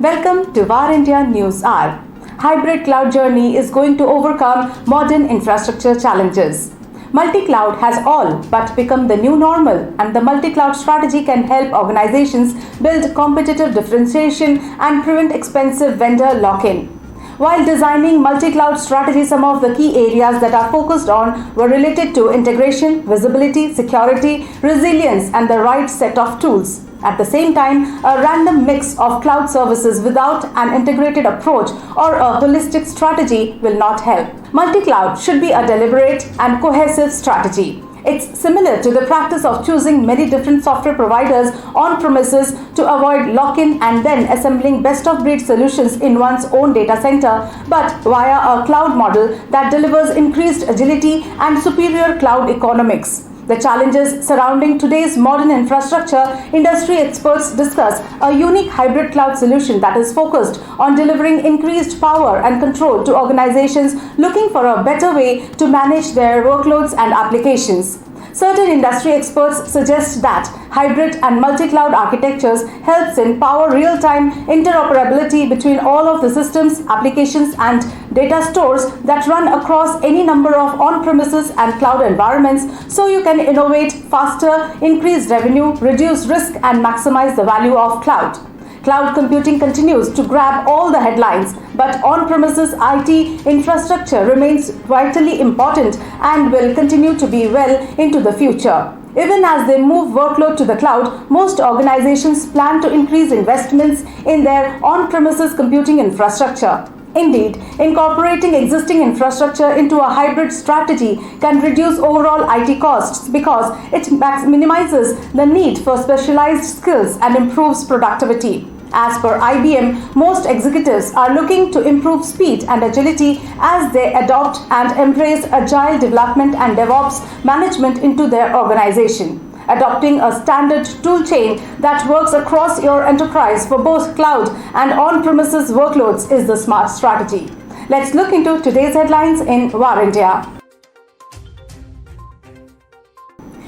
Welcome to VAR India News Hour. Hybrid cloud journey is going to overcome modern infrastructure challenges. Multi-cloud has all but become the new normal, and the multi-cloud strategy can help organizations build competitive differentiation and prevent expensive vendor lock-in. While designing multi-cloud strategy, some of the key areas that are focused on were related to integration, visibility, security, resilience, and the right set of tools. At the same time, a random mix of cloud services without an integrated approach or a holistic strategy will not help. Multi-cloud should be a deliberate and cohesive strategy. It's similar to the practice of choosing many different software providers on premises to avoid lock-in and then assembling best-of-breed solutions in one's own data center, but via a cloud model that delivers increased agility and superior cloud economics. The challenges surrounding today's modern infrastructure, industry experts discuss a unique hybrid cloud solution that is focused on delivering increased power and control to organizations looking for a better way to manage their workloads and applications. Certain industry experts suggest that hybrid and multi-cloud architectures helps in power real-time interoperability between all of the systems, applications, and data stores that run across any number of on-premises and cloud environments, so you can innovate faster, increase revenue, reduce risk, and maximize the value of cloud. Cloud computing continues to grab all the headlines, but on-premises IT infrastructure remains vitally important and will continue to be well into the future. Even as they move workload to the cloud, most organizations plan to increase investments in their on-premises computing infrastructure. Indeed, incorporating existing infrastructure into a hybrid strategy can reduce overall IT costs because it minimizes the need for specialized skills and improves productivity. As per IBM, most executives are looking to improve speed and agility as they adopt and embrace agile development and DevOps management into their organization. Adopting a standard tool chain that works across your enterprise for both cloud and on-premises workloads is the smart strategy. Let's look into today's headlines in VAR India.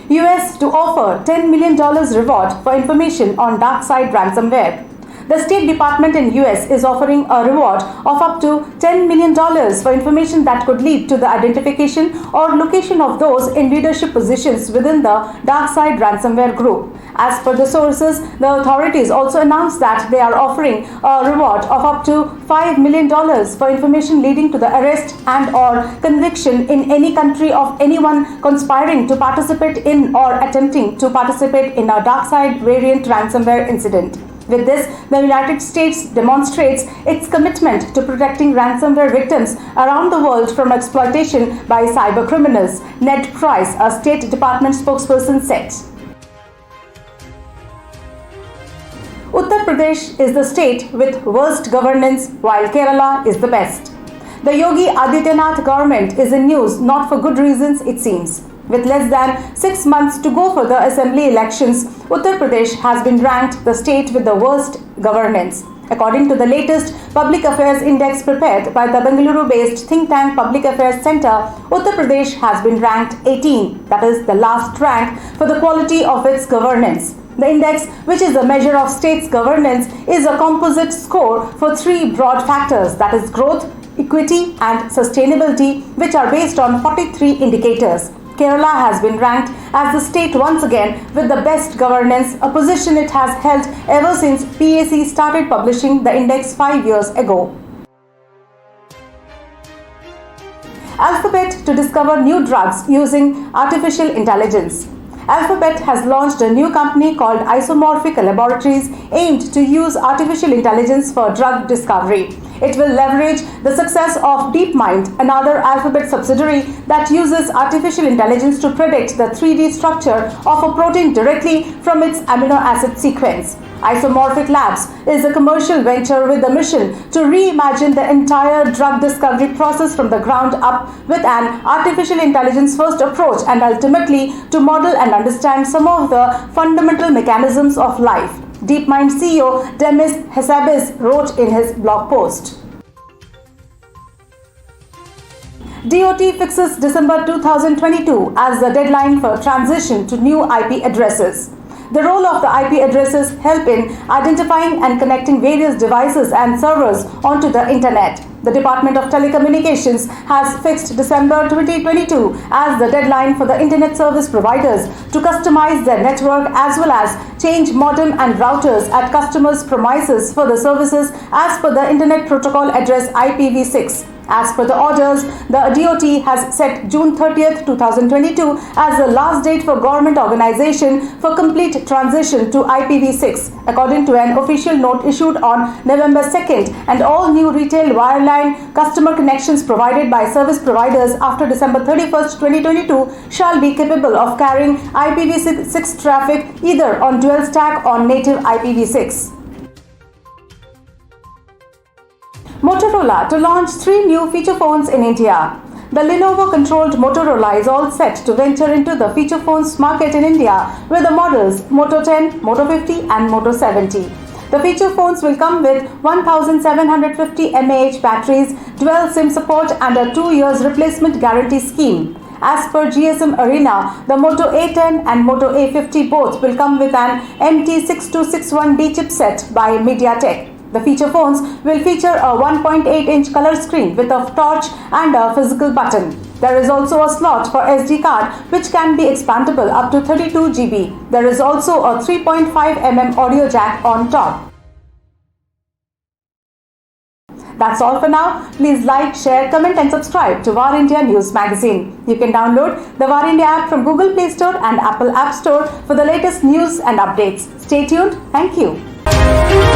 US to offer $10 million reward for information on DarkSide ransomware. The State Department in US is offering a reward of up to $10 million for information that could lead to the identification or location of those in leadership positions within the DarkSide ransomware group. As per the sources, the authorities also announced that they are offering a reward of up to $5 million for information leading to the arrest and or conviction in any country of anyone conspiring to participate in or attempting to participate in a DarkSide variant ransomware incident. With this, the United States demonstrates its commitment to protecting ransomware victims around the world from exploitation by cybercriminals, Ned Price, a State Department spokesperson, said. Uttar Pradesh is the state with worst governance, while Kerala is the best. The Yogi Adityanath government is in news not for good reasons, it seems. With less than 6 months to go for the assembly elections, Uttar Pradesh has been ranked the state with the worst governance. According to the latest Public Affairs Index prepared by the Bengaluru-based think tank Public Affairs Center, Uttar Pradesh has been ranked 18, that is the last rank for the quality of its governance. The index, which is a measure of state's governance, is a composite score for 3 broad factors, that is growth, equity, and sustainability, which are based on 43 indicators. Kerala has been ranked as the state once again with the best governance, a position it has held ever since PAC started publishing the index 5 years ago. Alphabet to discover new drugs using artificial intelligence. Alphabet has launched a new company called Isomorphic Laboratories aimed to use artificial intelligence for drug discovery. It will leverage the success of DeepMind, another Alphabet subsidiary that uses artificial intelligence to predict the 3D structure of a protein directly from its amino acid sequence. Isomorphic Labs is a commercial venture with a mission to reimagine the entire drug discovery process from the ground up with an artificial intelligence first approach and ultimately to model and understand some of the fundamental mechanisms of life, DeepMind CEO Demis Hassabis wrote in his blog post. DOT fixes December 2022 as the deadline for transition to new IP addresses. The role of the IP addresses help in identifying and connecting various devices and servers onto the internet. The Department of Telecommunications has fixed December 2022 as the deadline for the internet service providers to customize their network as well as change modem and routers at customers' premises for the services as per the Internet Protocol address IPv6. As per the orders, the DOT has set June 30th, 2022 as the last date for government organization for complete transition to IPv6, according to an official note issued on November 2nd, and all new retail wireline customer connections provided by service providers after December 31st, 2022 shall be capable of carrying IPv6 traffic either on dual stack or native IPv6. Motorola to launch 3 new feature phones in India. The Lenovo-controlled Motorola is all set to venture into the feature phones market in India with the models Moto 10, Moto 50 and Moto 70. The feature phones will come with 1750 mAh batteries, dual SIM support and a 2 years replacement guarantee scheme. As per GSM Arena, the Moto A10 and Moto A50 both will come with an MT6261D chipset by MediaTek. The feature phones will feature a 1.8-inch color screen with a torch and a physical button. There is also a slot for SD card which can be expandable up to 32 GB. There is also a 3.5mm audio jack on top. That's all for now. Please like, share, comment and subscribe to War India News Magazine. You can download the War India app from Google Play Store and Apple App Store for the latest news and updates. Stay tuned. Thank you.